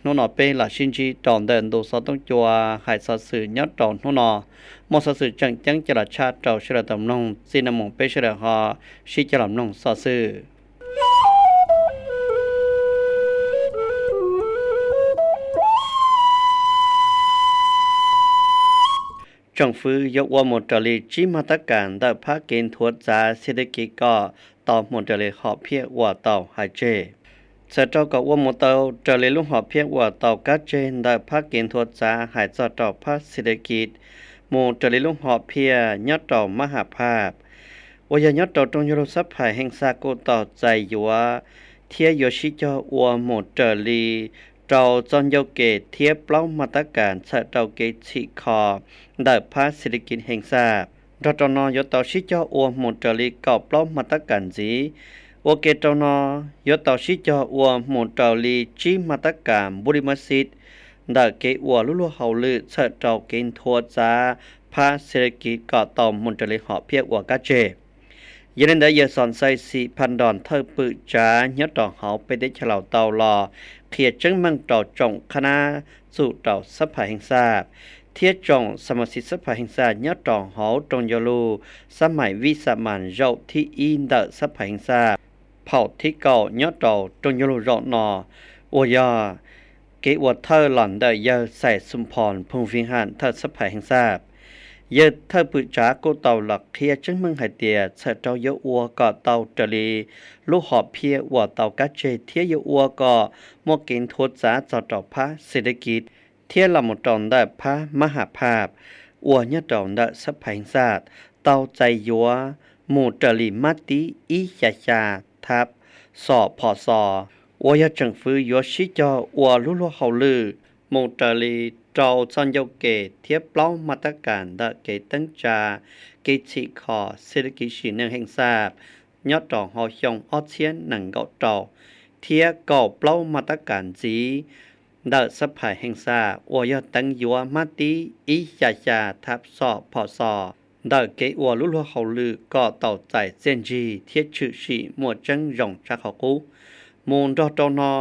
nô nọ pe là xin chi tròn đền đồ sao tông chùa hải sa sử nhớ tròn nô nọ một sa sử chẳng chẳng cho là cha trầu sẽ là tầm nông xin nằm mong pe sẽ là họ xin cho làm nông sa sử trong phuยกว่าหมดจริจิมาตรการได้ภาคเกณฑ์ทวดจาเศรษฐกิจก็ต่อหมดจริหอบเพียว่าต่อหายเจเสร็จก็ว่าหมดเตาจริลุงหอบเพียว่าต่อกัดเจนได้ภาคเกณฑ์ทวดจาหายจอต่อภาคเศรษฐกิจหมู่จริลุงหอบเพียยอดต่อมหาภาพว่ายอดต่อตรงยุโรสัพภายแห่งสากลต่อใจอยู่ว่าเทียโยชิจอว่าหมดจริเราจอนโยเกตเทียบเล่ามาตรการเสดเราเกตชิคอได้ภาคเศรษฐกิจแห่งชาติเราตอนยต่อชิจออวหมดจริกอบเล่ามาตรการจีโอเกตอนยต่อชิจออวหมดจริจีมาตรการบุริมสิทธิ์ได้เกอวลุลเฮาลือเสดเราเกณฑ์ทัวจาภาคเศรษฐกิจก่อต่อหมดจริหอเพียกว่ากาเจยันได้ยสอนใส่4,000 ดอนเธอปืจายต่อเฮาไปได้ฉลาวเตาลอเทียจึงมั่งต่อจงคณะสู่ต่อสัพพะแห่งชาติเทียจงสมาชิกสัพพะแห่งชาติยต่อเฮาตรงยลูสมัยวิสามันเจ้าที่อินเดสัพพะแห่งชาติเผ่าที่เก่ายต่อตรงยลูรอนอโอยาเกวเธอหล่อนได้ยาใส่สุมพรพงฟิงหันเธอสัพพะแห่งชาติยาเธอปืจากูเตาหลักเทียจึงมั่งหายเตียเสเจ้าเยอัวก่อเตาจรีลูกหอบเพียว่าเตากัจเจเทียเยอัวก่อมวกินโทษจาจอดพระเศรษฐกิจเทียลำหมดจอนได้พระมหาภาพอัวยจอนได้สัพพะแห่งชาติเตาใจยัวหมู่จรีมัติอิยาชาทับสอบพอสออัวยจังฟื้ยัวชิจออัวลุลเฮาลือหมู่จรีเจ้าจันโยเกตเทียบเล่ามาตรการได้เกตั้งจาเกจิขอเศรษฐกิจสีเนืองแห่งชาติยอดต่อหอชงออเชียนหนังเกาเจ้าเทียก่อเล่ามาตรการจีได้สัพพะแห่งชาติอัวยตั้งยัวมาติอิยาชาทับสอบพอสอได้เกอัวลุลเฮาลือก็ต่อใจเจนจีเทียชื่อสีมัวจังยงจากเขากูมูลดอตนอ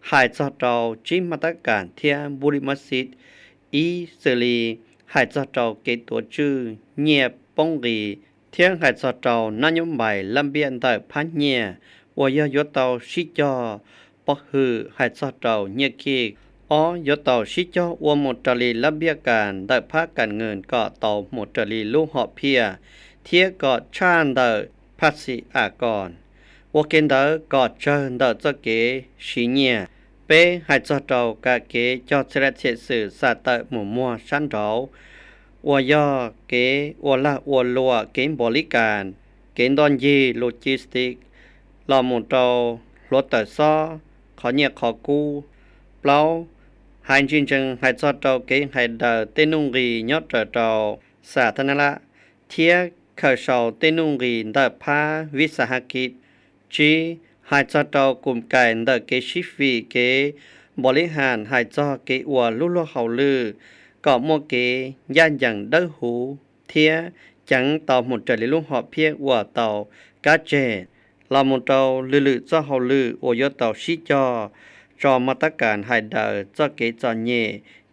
หายจอดเราจิมาตรการเทียบุริมสิทธิ์อีเสรีหายจอดเราเกตัวชื่อเงียบป้องรีเทียงหายจอดเรานายมใบลำเบียนได้พันเงียว่ายยเตาชิจอปะหือหายจอดเราเงียกีอ๋อยเตาชิจอวัวหมดจรีลำเบียการได้ภาคการเงินก็เตาหมดจรีลูกหอบเพียเทียก็ชานได้ภาษีอากรว่าเกณฑ์ได้ก็เจอได้จะเกชิเนียเป้หายจอดเรากะเกจอดเสด็จเสียสื่อสาตะหมู่มัวชั้นเราว่ายอเกว่าละว่าลัวเกณฑ์บริการเกณฑ์ดอนยีโลจิสติกลอหมุนเรารถแต่ซ้อขอเนี่ยขอกู้เปล่าหายจริงจังหายจอดเราเกณฑ์หายเดอเตนุงรียอดเราสาธารณะเทียเข้าเสาเตนุงรีเดอพาวิสาหกิจจีหายจอดเรากลุ่มไก่เดอเกชิฟีเกบริหารหายจอเกอัวลุลเฮาลือก็มัวเกย่านอย่างเด้อหูเทียจังต่อหมดจริลุงหอบเพียว่าเตากาเจลาหมดเตาลือเจ้าเฮาลือโอยเตาชิจอมาตรการหายเดอเจ้าเกจอนเย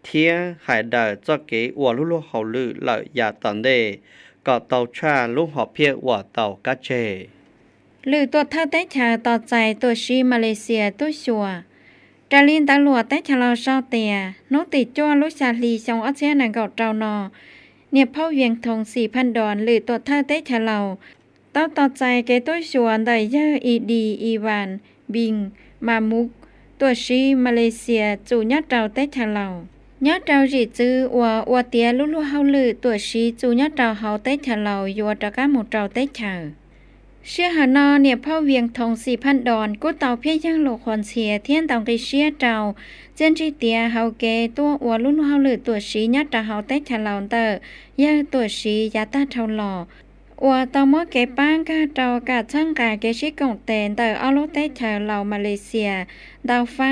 เทียหายเดอเจ้าเกอัวลุลเฮาลือละยาตันเดก็เตาชาลุงหอบเพียว่าเตากาเจหรือตัวเท่าได้ชาต่อใจตัวชีมาเลเซียตัวชัวจาลินตำรวจได้ชะลอเศร้าเตียโนติจัวลุชาลีชงอาเซียนเก่าเจ้านอเนี่ยเผาเวียงทง 4,000 ดอนหรือตัวเท่าได้ชะลอต่อใจแกตัวชัวได้เยออีดีอีวานบิงมามุกตัวชีมาเลเซียจูญาเจ้าได้ชะลอยาเจ้าจีจื้ออัวเตียลุเฮาลือตัวชีจูญาเจ้าเฮาได้ชะลอยัวตะกะหมู่เจ้าได้เฉอเชื่อหานอเนี่ยเผาเวียงทง 4,000 ดอนกูเตาเพียยังโลคอนเชียเทียนตองกเชียเจ้าเจนจีเตียเฮาเกตัวอัวลุ่นเฮาหรือตัวชีญาตาเฮาเต้ชะลอนเตอยาตัวชียาตาเท่าหล่ออัวตอมอเกป้างกาเจ้ากาช่างกาเกชิกงเตนเตอเอาโลเต้ชะเหล่ามาเลเซียดาวฟ้า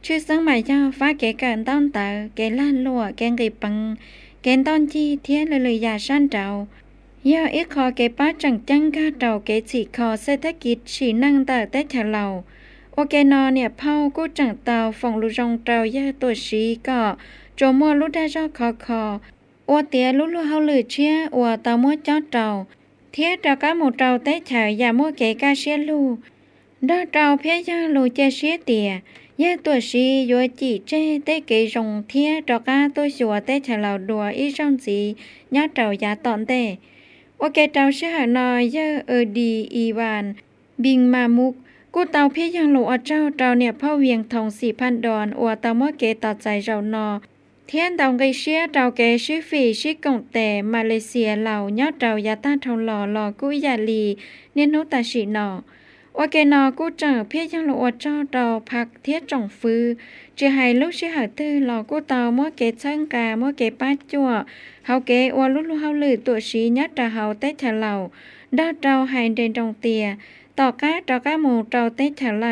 ชื่อสังหมายเจ้าฟ้าเกเกินต้นเตอเกล้านลัวแกงกีปังเกนต้นจีเทียนเลยยาสั้นเจ้ายาอีคอเกป้าจังจังกาเจ้าเกจิคอเศรษฐกิจฉีนั่งเตอเต้ชะเหล่า โอเคนอเนี่ยเผากูจังเตาฝงลูจงเตาย่าตัวชีก็โจมัวลุได้จอคออวเตียลุเฮาลือเชียอวตามัวจ้อเตาเทียตากะหมูเตาเตฉายอย่ามัวเกกาเชียลูดาเตาเพียย่าลูเจเชียเตียย่าตัวชียัวจีเจเตเกจงเทียตากะตัวชัวเตฉาเหล่าดัวอีจงจีย่าเตายาตอนเตโอเคเตาเชียนอยาดีอีวานบิงมามุกกูเตาเพียยังหลวเจ้าเตาเนี่ยพ่อเวียงทอง 4,000 ดอนอวตามัวเกต่อใจเรานอเทียนเตาไกเชียเตาเกชิฟีชิกงแต่มาเลเซียเหล่ายอดเตายาต้าทองหล่อกุยาลีเนโนตาชินอโอเคนอกูเจอเพียยังหลวเจ้าเตาพักเทียจงฟือจะให้ลูกชิหาตื้อหล่อกูเตามัวเกช่างกามัวเกป้าจั่วเฮาเกอวลุเฮาลือตัวชียัดตาเฮาเตฉะเหล่าดาเตาให้เดนตรงเตียต่อก้าหมูเตาเตฉะเล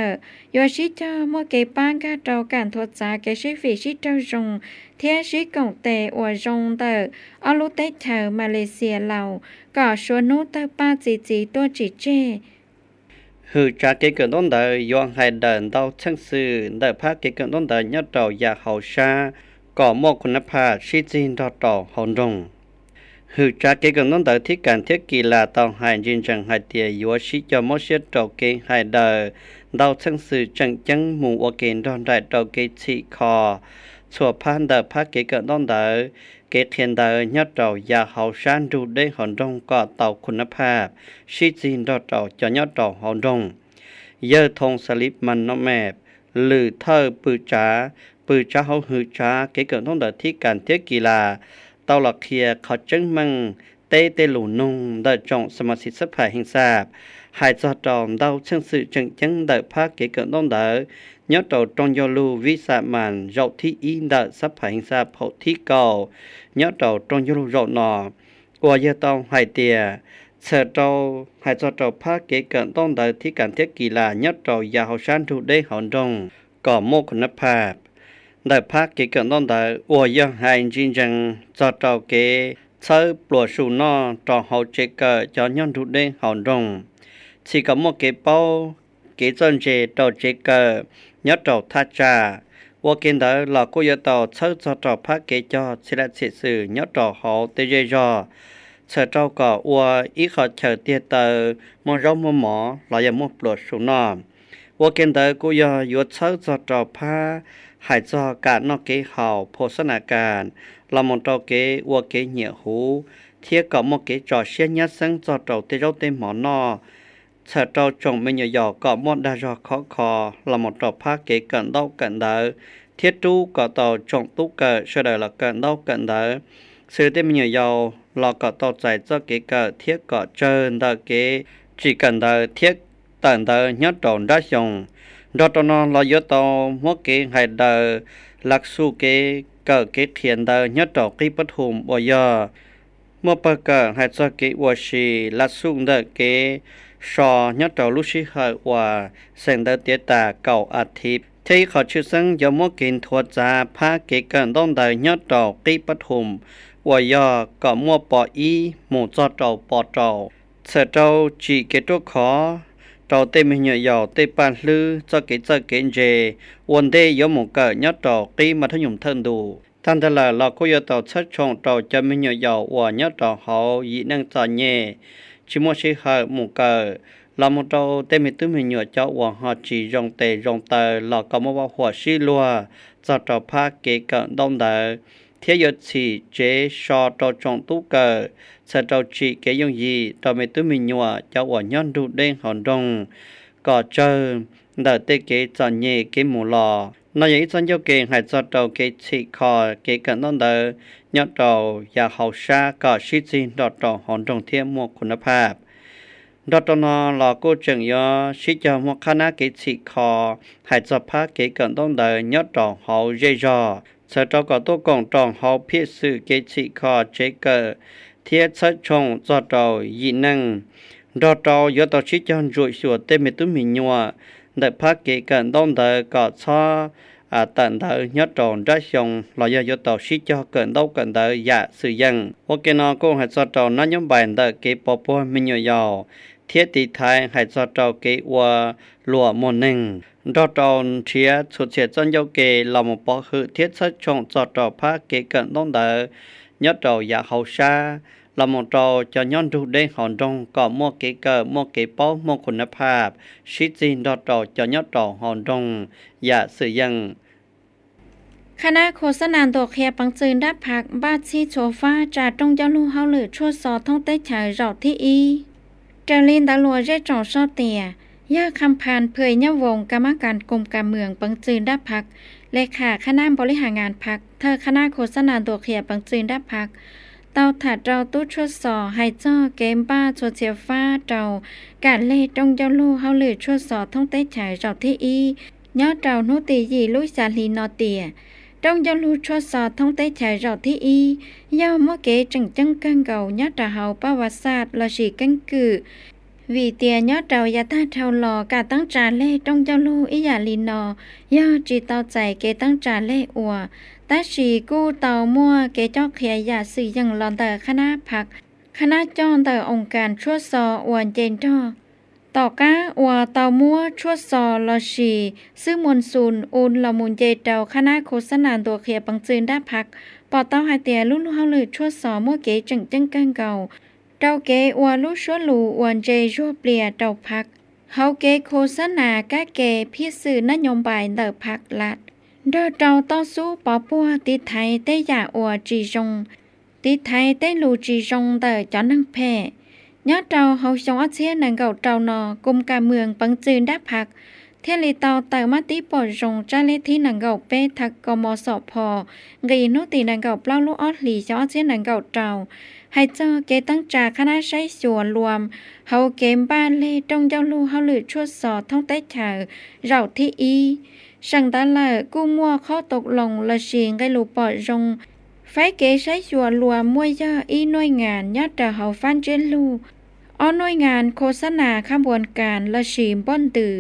อยชิเจ้ามัวเกป้างกาเตาการทวดจาเกชิฟีชิเจ้าจงเทียชิกงเตอวจงเตออลุเตเฉอมาเลเซียเหล่าก่อชวนนูเตป้าจีตัวจีเจหือจากเกเกินต้นเดยยองให้เดินเตาช่างซื่อเดพักเกเกินต้นเดยยอดเตาอยากเฮาชาก่อมอกคุณภาพชิจินเตาเฮาดงหือจากเกเกินต้นเดยที่การเที่ยวกีฬาเตาให้จินจังให้เตียยัวชิจอมอเชียเตาเกให้เดยเตาช่างซื่อจังหมู่โอเกนดอนได้เตาเกชิคอชัวพันเดพักเกเกินต้นเดยเกเทียนเดยยอดเตาอยากเฮาชานดูได้เฮาดงก่อเตาคุณภาพชิจินเตาจะยอดเตาเฮาดงเยอะทงสลิปมันน้อแมบหรือเธอปือจ้าเฮาหือจ้าเกเกินต้องเดที่การเที่ยวกีฬาเตาหลักเคียเขาจึงมังเตหลูนุ่งเดจงสมาชิกสภาแห่งทราบหายจอดอมเดาเชิงสื่อจังเดภาคเกเกินต้องเดยอดเตาตรงยอลูวิสามันเจ้าที่อินเดสภาแห่งทราบเผาที่เก่ายอดเตาตรงยอลูเจ้านออวยเตาหายเตียเสือเตาหายจอดภาคเกเกินต้องเดที่การเที่ยวกีฬายอดเตายาเฮาชันถูได้หอนดงก่อโมกคุณภาพได้ภาคเกเกินต้องเดอวยหายจริงจังจอดเตาเกเสือปลวสูนอต่อเฮาเจเกจอนย้อนถูได้หอนดงสิกับโมเกเป้าเกจอนเจเตาเจเกยอดเตาทัจจาว่าเกณฑ์เดหลอกกุยเตาเสือจอดเตาภาคเกจอสิละเสียสื่อยอดเตาเฮาเตเจจอเสือเจ้าก็วัวอีขอเฉเตียเตอมองเราหมอเราอย่ามัวปลดสูนอว่าเกณฑ์เตอกูยอยู่เสือจอดเตาผ้าหายจอการนอกเกเฮาโภชนาการเรามองเตาเกวัวเกเหนียวหูเทียกับมอเกจอเชียนยัดซึ่งจอดเตาเตเจ้าเต็มหมอนอเสือเจ้าจงไม่หย่อก็มอดดาจอคอเรามองเตาผ้าเกกันเต้ากันเดอเทียตู้ก็เตาจงตู้เกิดเฉลยละกันเต้ากันเดอสื่อเต็มเหนียวเราก็ต่อใจเจ้าเกเกิดเทียก็เจอเดอเกจีกันเดอเทียตันเดอยอดตอนได้ชงดอตนอนเรายอดตอมัวเกให้เดอลักสู้เกเกิดเกเทียนเดอยอดตอกีปฐุมบ่ยอเมื่อประกาศให้เจ้าเกวชีลักสู้เดอเกชอยอดตอลุชิหาว่าเซนเดอเตียตาเก่าอาทิตย์ที่เขาชื่อซึ่งยมัวกินทัวจาพาเกกันต้องเดอยอดตอกีปฐุมว่ายอก็มัวปออีหมู่จอเจ้าปอเจ้าเสเจ้าจีเกตุขอเจ้าเตมิเหยาวเตปานลือเจ้าเกเจวันเดยหมู่เกิดยอดเจ้ากีมัธยมเทินดูท่านแต่ละเราคุยเจ้าชัดชงเจ้าจะมิเหยาวว่ายอดเจ้าเขายีนั่งจอเย่ชิมัวชิหาหมู่เกิดเราหมู่เจ้าเตมิตุ้มเหยเจ้าว่าหอจีจงเตเราก็มาว่าหัวชิลัวเจ้าเจ้าพาเกกันต้องเดเทียชีเจชอตจงตุกเกเสเจ้าชีเกยงยีตอเมตุมิญัวเจ้าว่าย้อนดูเด้งหอนดงก็เจอเดเตเกจันเยเกมูลอนายจันเจ้าเกให้จอเจ้าเกชีคอเกกันนั่นเดยอดเจ้าอยาเฮาชาก็ชิจินดอตหอนดงเทียมวคุณภาพดอตนอลอกูจึงยอชิจามคณะเกชีคอให้จอพาเกกันต้องเดยอดเจ้าเฮาเยจอเสจ้าก็ตัวกองตองเฮาเพียสื่อเกจิคอเจเกอเทียชัดชงจอดเรายีนังดอเตายอดต่อชิจันจุยสัวเตมิตุมิญัวได้พักเกกันต้องเดก็ชอตันเดยอดตองได้ชงลอยยอดต่อชิจอเกินต้องกันเดยะสื่อยังโอเคนอก็ให้จอดเรานั้นยมบายเดเกปอปมิญยาว เทียตีไทยให้จอเจ้าเกว่าหลัวหมดหนึ่งดอตอนเชียสุดเสียจนเยาเกเรามาปอคือเทียชัดชงจอเจ้าพระเกกันต้องเดอยอดเจ้าอยากเขาชาเรามาเจ้าจะย้อนดูได้หอนตรงก็มั่วเกเกอมั่วเกป้อมั่วคุณภาพชิจินดอเจ้าจะยอดเจ้าหอนตรงอย่าสื่อยังคณะโฆษณาตัวเคียปังจืนดับผักบาชีโชฟ้าจากตรงเจ้าลูกเฮาหรือชั่วซอท่องเต้ฉายเราที่อีเจริญตาลัวเร่จ่อซอเตียย่าคำพานเผยยวงกรรมการกรมการเมืองปังจืนดับผักเลขาคณะบริหารงานพักเธอคณะโฆษณาตัวเคียปังจืนดับผักเตาถัดเราตู้ชั่วซอให้เจ้าเกมบ้าชัวเชียฟ้าเจ้าการเล่ตรงเจ้าลูกเฮาหรือชั่วซอท่องเต้ฉายเราที่อียอดเราโนตียีลุยสาลีนอเตียtrong giao lưu cho sò thông tế chạy rõ thi y, giao mỗi kế chẳng chân căng gầu nhớ trả hậu ba và sát là chỉ căn cứ. Vì tiền nhớ trào giá ta trào lò cả tăng trả lệ trong giao lưu ý giả lì nò, do chỉ tàu chạy kế tăng trả lệ ủa. Ta chỉ cô tàu mua kế cho khía giả sử dụng lòn tờ khá chọn tờ ông càn chua sò uẩn trên cho. Tàu cá và tàu mua chuột sò là chỉ sư môn sùn ôn là môn dây tàu khả năng cố sản nạn tổ khía bằng chân đáp hạc bỏ tàu hai tiền lúc hao lử chuột sò mua kế chẳng chân căng gầu tàu kế và lúc số lù uẩn dây ruột bìa tàu hạc hậu kế cố sản nà các kế phía sư nó nhông bài tàu hạc lạt đo tàu tàu số bỏ bùa tí thái tế giả và trì rong tí thái tế lù trì rong tàu cho năng phê nhớ trâu hậu sống ở phía nàng gầu trâu nò cùng cả mường bằng chân đáp hạc thiên lý tàu tàu má tí bỏ rồng tra lê thi nàng gầu bê thật có mò sọ phò ghi nốt tì nàng gầu bao lũ ót lì cho ở phía nàng gầu trâu hay cho kế tăng trà khá ná sáy xùa luồm hậu kém ba lê trong giao lưu hậu lửa chua sò thông tế chở rau thi y rằng ta là cu mua khó tục lòng là xiên gây lũ bỏ rồng phải kế sáy xùa luồm mua do y nuôi ngàn nhớ trà hậu phan trên lưu ởหน่วยงานโฆษณาขบวนการละชีมป้นตือ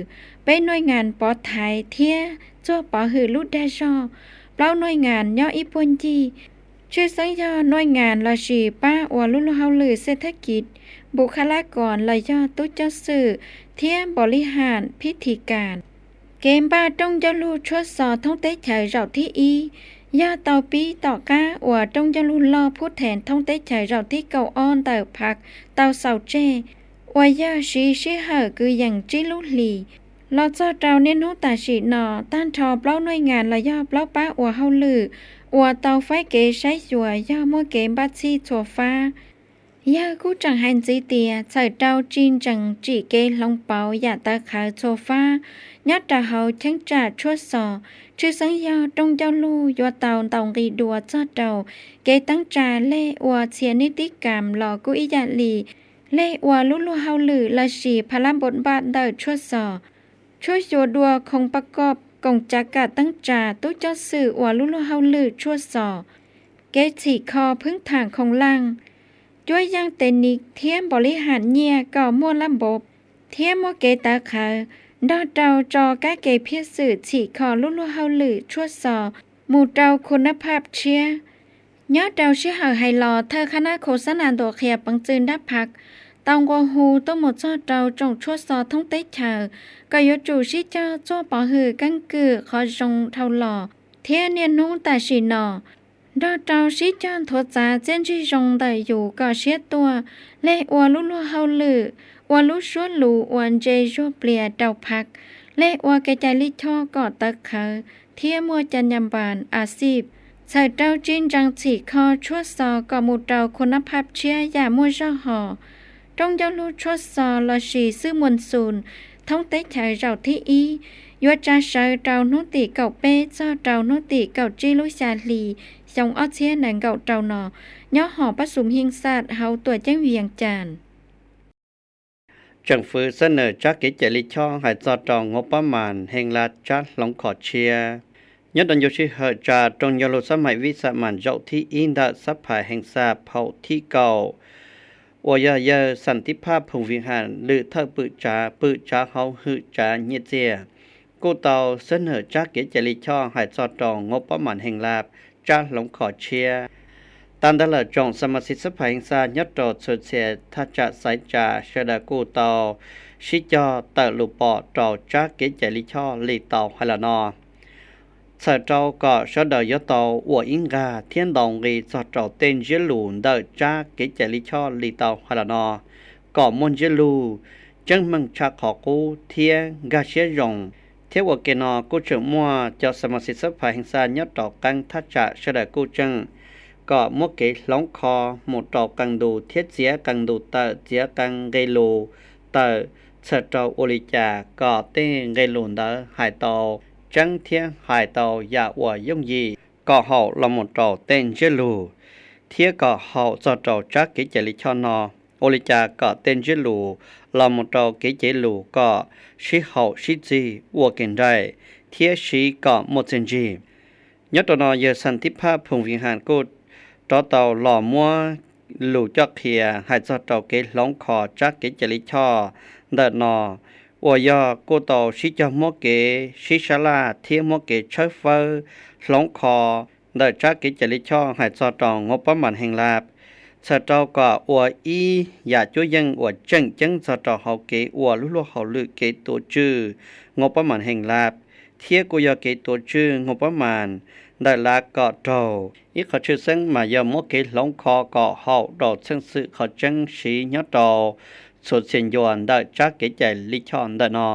เป็นหน่วยงานปลอดภัยเทียจั่วปอหือลุดได้ชอเปล่าหน่วยงานย่ออีปุ่นจีชื่อสัญญาหน่วยงานละชีป้าอวลุลเฮาลือเศรษฐกิจบุคลากรละย่อตุ้เจ้าสื่อเทียบริหารพิธีการเกมบ้าต้องเจ้าลูชวดสอท่องเตะเฉยเราที่อีย่าเตาปีต่อก้าอวต้องจะลุนลอพูดแทนท่องเต้เฉยเราที่เก่าอ้อนเต่าพักเตาเสาเจอวยย่าชีเหอคืออย่างจิลุลีเราจะเจ้าเน้นหูตาฉีหนอต้านทอเปล่าหน่วยงานละย่อเปล่าป้าอวเฮาลืออวเตาไฟเกใช้จัวย่อมัวเกมบัดซีจัวฟ้าย่ากู้จังหันจีเตียใส่เจ้าจีนจังจีเกลงเปาอย่าตาขาวจัวฟ้ายัดตาเฮาทั้งจ่าชั่วสอชื่อสังยาตรงเจ้าลู่ยัวเตาตองกีดัวเจ้าเตาเกตั้งจาเล่อวเชียนิติกรรมหลอกุอิยาลีเล่อวลุลูเฮาลือละชีพลังบทบาทเดิชั่วสอช่วยจัวดัวคงประกอบกงจักกะตั้งจาตู้เจ้าสื่ออวลุลูเฮาลือชั่วสอเกฉีคอพึ่งทางของลังช่วยยังเตนิกเทียมบริหารเงียก่อมั่วลำบบเทียมมัวเกตาขาดอเจ้าจอก้าเกเพียสื่อฉีคอลุลูเฮาลือชั่วสอหมู่เจ้าคุณภาพเชียยอดเจ้าชื่อหาไฮลอเธอคณะโฆษณาตัวเขียปังจืนดับพักตองกวหูต้องหมดจ้าเจ้าจงชั่วสอท่องเตเฉอก็ยจูชิเจ้าจ้าปอหือกังกือขอจงเท่าหล่อเทียเนียนนุ่งแต่สีหนอดอเจ้าชิเจ้าทวจาเจนจีจงแต่อยู่ก็เชียตัวเล่อวลุลูเฮาลืออวลุชวนลูอวนเจจัวเปลี่ยเจ้าพักเล่อวกระจายลิช่อก่อตะเขาเทียมัวจันยำบานอาซีพใส่เจ้าจีนจังฉีคอชั่วซอก่อหมู่เจ้าคุณภาพเชียอย่ามัวจ่อห่อตรงเจ้าลูชั่วซอละชีซื้อมวลศูนย์ท่องเตะเฉยเราที่อียัวจ่าเฉยเราโนติเก่าเป้เจ้าเราโนติเก่าจีลุชาลีส่งอ้อเชียหนังเก่าเราหนอย่อห่อผสมหิงศาสตร์เฮาตัวแจ้งเวียงจานจังฝือเสนอจักกิจลิช่องให้จอจองงบประมาณแห่งรัฐจัดลงขอเชียยอดดันยชิเหอจาตรงยโลสมัยวิสามันเจ้าที่อินดาสัพพายแห่งทราบเผ่าที่เก่าอวยาเยอสันติภาพพงวิหารหรือเธอปืจาเฮาหือจาเงียเจียกูเตาเสนอจักกิจลิช่องให้จอจองงบประมาณแห่งรัฐจัดลงขอเชียต ตันดละจงสมาชิกสภาแห่งชาติยอดโตสุดเสียทัจจะสายจาเชดากูตอชิจอตะลุปอตอจักเกจลิช่อลีตอไฮละนอสะเจ้าก็เชดายตอวัวอิงกาเทียนดองรีสะเจ้าเต็นเจลูนเดจักเกจลิช่อลีตอไฮละนอก็มนเจลูจังมังชักขอกูเทียกาเชยงเทวเกนอกูเฉมัวเจ้าสมาชิกสภาแห่งชาติยอดโตกังทัจจะเชดากูจังก็มกเกหลงคอหมดตอกังดูเทียเสียกังดูเตเสียกังเกโลเตสะเจ้าโอริจาก็เต้เกโลนเดหายตอจังเทียหายตอยาวัวยงยีก็เฮาละหมดตอเต้นเจลูเทียก็เฮาจะเจ้าจักเกจลิชอนอโอริจาก็เต้นเจลูละหมดตอเกเจลูก็ชิเฮาชิจีวัวกินได้เทียชีก็หมดเซนจียอดตอนอเยสันติภาพพงวิหารกูต่อเตาหล่อมัวหลู่จักเขียหายจอดเตาเกหลงคอจักเกจลิช่อเดินนออวยอกูเตาชิจมเกชิชลาเทียมเกเชฟเฟอร์หลงคอเดินจักเกจลิช่อหายจอดตองงบประมาณแห่งลาบสะเจ้าก็อวอีอย่าจุยังอวจังจังสะเจ้าเฮาเกอวลุเฮาลึเกตัวจื้องบประมาณแห่งลาบเทียกูยอเกตัวจื้องบประมาณได้ลาก็โตอีกเขาชื่อซึ่งมายามเกหลงคอก็เฮาดอกซึ่งสื่อเขาจังสียอดโตสุดเสียนยวนได้จักเกใจลิชอนได้นอ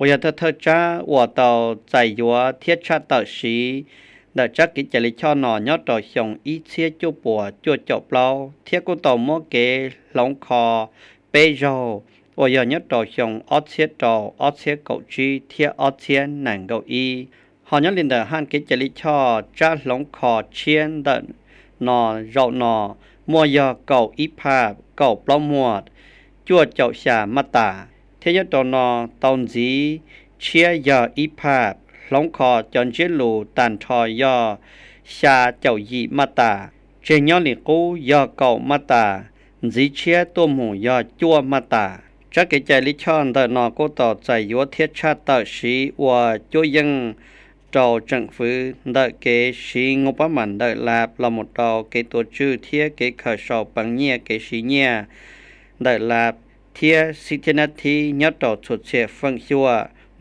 วยาเธอจ้าวัวเตาใจยัวเทียชาเตอสีได้จักเกใจลิชอนนอยอดโตชงอีเชียจูปัวจัวจบเล่าเทียกูเตามเกหลงคอเปโจว่ายอดโตชงออเชียโตออเชียเกาจีเทียออเชียหนังเกาอีหอยันลินเดอร์ฮันเกจลิชอจ้าหลงคอเชียนเดนนอเจ้านอมัวยอเก่าอีภาพเก่าปลอมหมวดจั่วเจ้าชามาตาเทียตอนอตอนจีเชียยออีภาพหลงคอจอนเจลูตันทอยอชาเจ้ายีมาตาเจยอลิกูยอเก่ามาตาจีเชียตัวหมูยอจั่วมาตาจักเกจลิชอนเดนอกูต่อใจยัวเทียชาเตอชีวัวจั่วยังเจ้าจังฟื้นได้เกชิงบประมาณได้ลาบละหมดตอเกตัวชื่อเทียเกขชอบปังเนียเกชิเนียได้ลาบเทียสิทนาทียอดต่อสุดเสียฟังชัว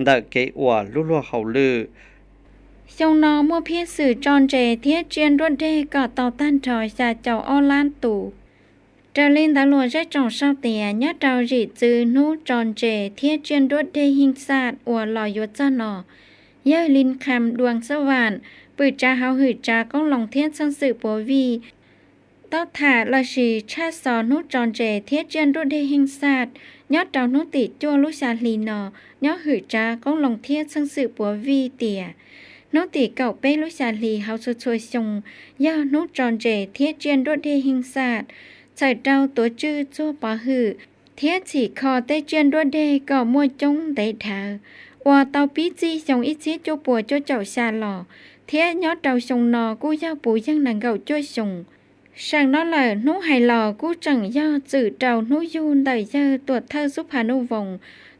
ได้เกอวลุลัวเขาลือชงนอมัวเพียสื่อจอนเจเทียเจียนรถเดก็ต่อต้านถอยจากเจ้าออลานตู่เจริญตำรวจได้จงเศร้าเตียยอดดาวจีจือนู้จอนเจเทียเจียนรถเดหิงศาสตร์อวลอยยศจ้านอเย่ลินคำดวงสว่านปืดจาเฮาหืดจาก้องลงเทียนสังสือปัววีต้อถาลชีชาสอนุจอนเจเทียเจียนรุเดหิงศาสตร์ยอดดาวนุติจัวลุชาลีนอยอหืดจาก้องลงเทียนสังสือปัววีเตียนุติเก่าเป้ลุชาลีเฮาช่วยชงยอนุจอนเจเทียเจียนรุเดหิงศาสตร์ใส่ดาวตัวจื้อจัวปะหือเทียฉีคอเตเจียนรุเดก็มัวจงเตถาว่าเตาปีจีชงอีเชียจูปัวจูเจ้าชาหล่อเทียยอดเตาชงนอกู้ย่าปูยังหนังเก่าจ้วยชงสั่งนั่นแหละนู้ไฮหล่อกู้จังย่อจืดเตานู้ยูนได้เจอตัวเธอสุภานุวงศ์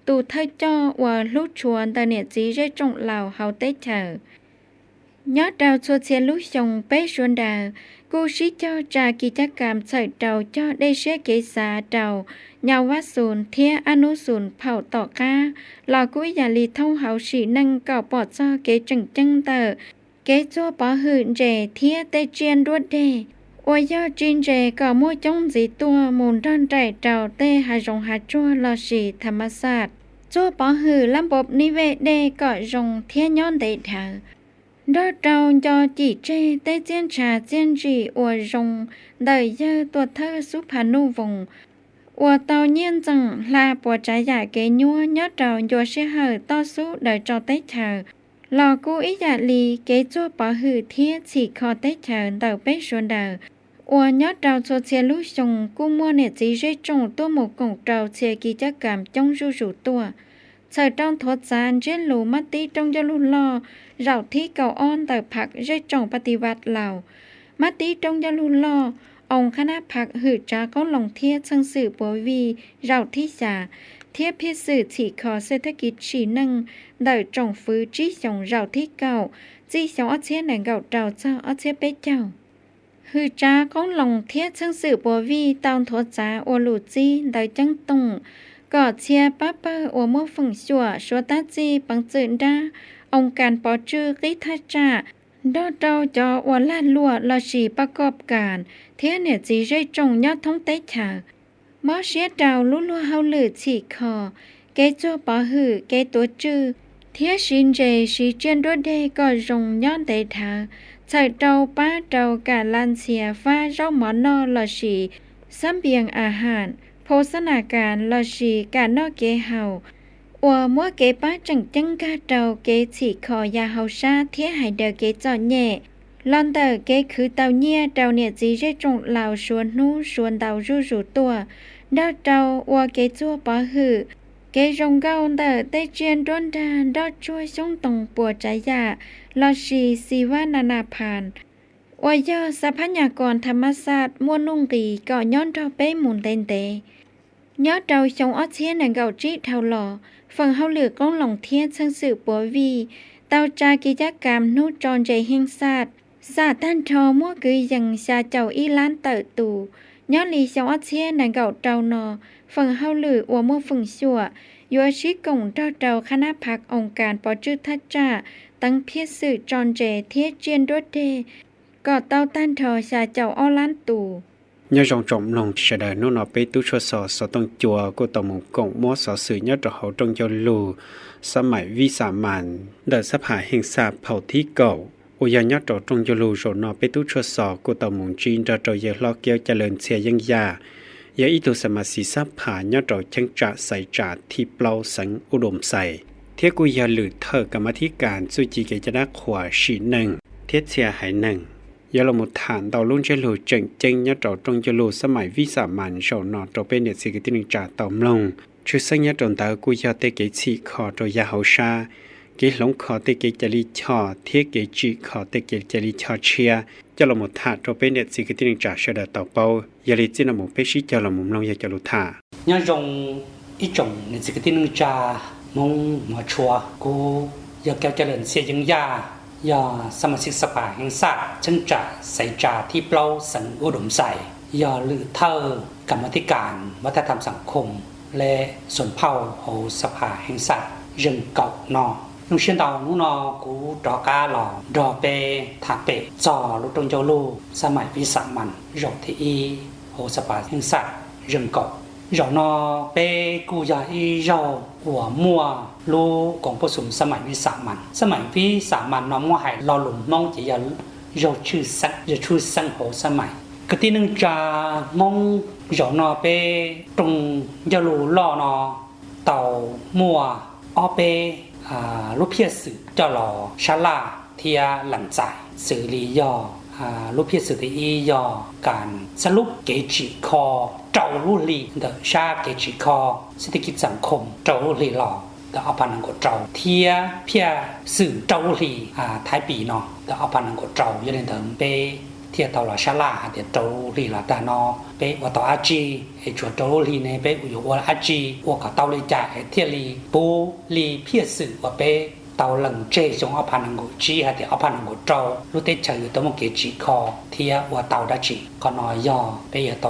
ตูเธอจ้อว่าลูกชวนแต่เนี่ยจีได้จงเหล่าเฮาเตเธอยอดเตาชัวเชียลูกชงเป้ชวนดาวกูชิเจ้าจากกิจกรรมใส่เตาจ้อได้เชื่อเกษาเตาเยาวศูนย์เทียอนุศูนย์เผาต่อก้าลอกุ้ยยาลีท่องเฮาฉีนังเก่าปอดจ้อเกจังจังเตอเกจัวปอหืนเจเทียเตเจียนรวดเดอวยยอจินเจก็มั่วจงจีตัวมูลด้านใจเตาเตหาจงหาจัวลอฉีธรรมศาสตร์จัวปอหือลำบบนิเวศเดก็จงเทียย้อนเดเถอดอเตายอจีเจเตเจียนชาเจียนจีอวยจงได้เยอตัวเธอสุภานุวงศ์我到年整拉波仔也给我nhớ trò yo sẽ hở to số đợi cho tết chờ lò cô ý dạ lì kế cho bỏ hử thiết chỉ khó tết chờ đầu bếp xuân đầu我nhớ trò cho xe lúc xong cô mua nè chỉ rơi trong tôi một cổng trò xe kỳ chắc cảm trong ru rủ tua chờ trong thoát gian trên lù mắt tí trong cho lù lo rào thí cầu on tờ phạc rơi trong bà tì vạt lào mắt tí trong cho lù loองค์คณะพักหืดจาก็ลงเทียชังสื่อปัววีเราที่จ่าเทียบพิสื่อฉีขอเศรษฐกิจฉีนังเดิจงฟื้จี้สงเราที่เก่าจี้สงอเชียหนังเก่าเจ้าเจ้าอเชียเป๊เจ้า ฮือจ้าก้องลงเทียซึ่งสื่อปัววีตาวโทจาอวลูจีได้จังตุงก็เชียป้าเปออวมั่วฝงชัวชัวตาจีปังจืนดาองค์การปอจื้อกิทัจาดอเจ้าจออวลาดลัวลอชีประกอบการเทียเนี่ยจีเรจงยอดท้องเตฉาหมอเชียดาวลุลัวเฮาลือฉีคอเกจัวปอหือเกตัวจื้อเทียชินเจชีเจียนด้วยเดก็รงย้อนเตทาใส่เตาป้าเตากาลันเสียฟ้าเจ้าหมอนอลอชีซ้ำเบียงอาหารโภชนาการลอชีการนอกเกเฮาอัวมัวเกป้าจังกาเตาเกฉีคอยาเฮาชาเทียหายเดอเกจอแย่ลอนเตอเกคือเตาเนี่ยเตาเนี่ยจีเรจงเหล่าชวนนู้ชวนเตารูตัวดอเตาอัวเกจัวปอหือเกจงเกาเตอเตเจียนดวนดานดอช่วยส่งตรงปัวใจยาลอชีสีวานานาพานอวยอทรัพยากรธรรมศาสตร์ม่วนนุ่งกีก่อย้อนเตาเป้หมุนเตนเตยอดเตาชงออเชียนเก่าจีเท่าหล่อฝั่งเฮาเหลือก้องหลงเทียนซึ่งสื่อปัววีเตาจากิจกรรมนูจรใจแห่งศาสตร์ศาสตร์ต้านทอมั่วกือยังชาเจ้าอีล้านเติตูยอดลีชงออเชียนเก่าเตานอฝั่งเฮาเหลืออัวมั่วฝั่งชั่วยัวชิกงเตาคณะพักองค์การปอจื้อทัจจาตั้งเพียสื่อจรเจเทียเจียนด้วยเดก็เต้าต้านทอชาเจ้าอ้อล้านตูnhớ rong trọng lòng sẽ đợi nó nó bé tu cho sọ tông chùa của tàu mùng cộng mót sọ sự nhớ trò hậu trong cho lù sa mãi vi sa màn đợi sắp hạ hình sa phẩu thí cầu ôi nhớ trò trong cho lù rồi nó bé tu cho sọ của tàu mùng chín ra trò giờ lo kêu cho lên xe dân già giờ ít tu sa mà xì sắp hạ nhớ trò chân trả sai trả thi plau sẵn u đồm sai thiết của giờ lử thở cả mắt thiết cản suy chỉ cái cho đắc khỏa sĩ nâng thiết xe hải nâng giờ là một thản tàu luôn chơi lùi chỉnh chênh nhớ trò trong chơi lùi sớm mãi vi sa màn sầu nọ trò bên nhiệt sĩ cái tiếng trả tàu lông chú sinh nhớ tròn tàu cúi giờ tê cái chỉ khó trò gia hậu sa cái lông khó tê cái chả li chò thiết cái chỉ khó tê cái chả li chò chia giờ là một thản trò bên nhiệt sĩ cái tiếng trả sơ đợt tàu bao giờ li chỉ là một bé sĩ giờ là một lông giờ cho lùi thả nhớ trong ít trồng nhiệt sĩ cái tiếng trả mong mà chùa cô giờ kéo cho lên xe dân gia doสมาชิกสภาแห่งชาติฉันจะใส่จ่าที่เปล่าสันอุดมใส่ยอหรือเธอกรรมธิการวัฒนธรรมสังคมและส่วนเผ่าโหสภาแห่งชาติยังเก่านอนุ่งเชียนดาวนุ่งนอกูดอกาหล่อดอเปถาเปจอลุตรงเจ้าลูสมัยวิสามันรกที่โหสภาแห่งชาติยังเก่าเรานอเปกูยาอีเราหัวมัวรู้กองผสมสมัยวิสามันสมัยวิสามันน้อมว่าให้เราหลุมมองจะยาเราชื่อสักจะชื่อสังโหสมัยก็ที่นึงจะมองเรานอเปตรงยาลูล่อนอเต่ามัวออเปรูปเพียสือเจ้าหล่อชาลาเทียหลังใจสื่อลียอรูปเพียสือที่ยอการสรุปเกจิคอเจ้ารู้ลีเดชาเกจิคอเศรษฐกิจสังคมเจ้ารู้ลีหล่อเดอพันนังกเจ้าเทียเพียสื่อเจ้ารู้ลีไทยปีเนาะเดอพันนังกเจ้ายันเดิมเปเทียเต่าหล่อชาลาเดี๋ยวเจ้ารู้ลีหล่อตาเนาะเปว่าต่ออาจีไอ้จวดเจ้ารู้ลีเนี่ยเปอยู่ว่าอาจีว่าเขาเต่าเลยจ่ายเทียลีปูลีเพียสื่อว่าเปเต่าหลังเจจงเอาพันนังกจีเดี๋ยวเอาพันนังกเจ้ารู้เตเฉยตัวมันเกจิคอเทียว่าเต่าได้จีก็น้อยย่อไปอย่าโต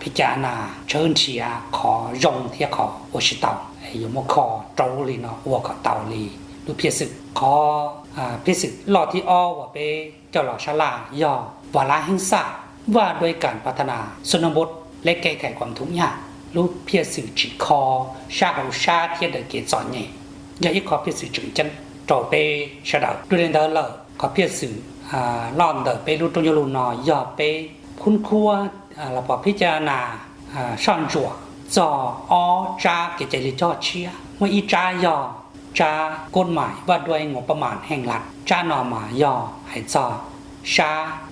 พิจารณาเชิญเชียขอรงเทียขอโอชิเต่าอยู่มคอเจ้าลีเนาะว่าขอเต่าลีดูเพียสึกขอเพียสึกรอที่อ้อว่าไปเจ้าหล่อชลาย่อวาระแห่งชาติว่าด้วยการพัฒนาชนบทและแก้ไขความทุกข์ยากรู้เพียสึกจิคอชาหูชาเทียเดเกจอนเนี่ยอย่าอีกขอเพียสึกจึงจันโตไปชะดาวดูเรนเดอร์เลอขอเพียสึกล่อนเดอไปรู้ตรงยลูนอย่อไปคุ้นครัวเราพอพิจารณาช่อนจั่วจออจาเกจลิจอเชียว่าอีจายอจากฎหมายว่าด้วยงบประมาณแห่งรัฐจานอมายอให้จอชา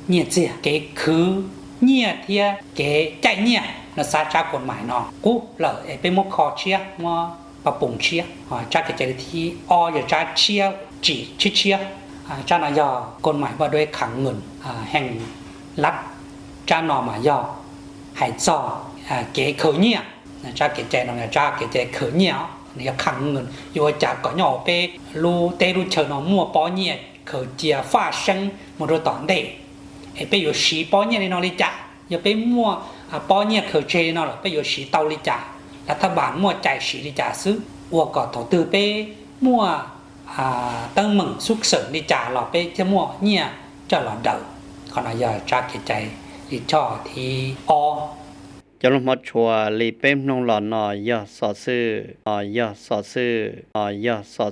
เนี่ยเจียเกคือเนี่ยเทียเกใจเนี่ยนะซาจากฎหมายเนาะกูเหลอไปมกคอเชียว่าปะปงเชียจากเกจลิที่ออย่าจาเชียจีเชียจานายอกฎหมายว่าด้วยขังเงินแห่งรัฐจานอมายอให้จอเกคือเนี่ยจาเกจนจาเกจคือเนี่ยเนี่ยขังเงินอยู่จากก็ย่อไปรู้เตรู้เชิญมั่วป้อเนี่ยเขาเจียฟ้าเชิงมรดกได้ ไปอยู่สีป้อเนี่ยในนอริจ่าอย่าไปมั่วป้อเนี่ยเคยเจนอหรอไปอยู่สีเตาลิจ่ารัฐบาลมั่วใจสีลิจ่าซื้อวัวก็ต่อตือไปมั่วตั้งมึงสุกเสริญลิจ่าหรอไปจะมั่วเนี่ยจะหลอเดาขณะยาจากใจลิจ่อที่จะลงมาชัวลีเป้มนงหลอนนอยอสอซื้อยอสอซื้อยอสอ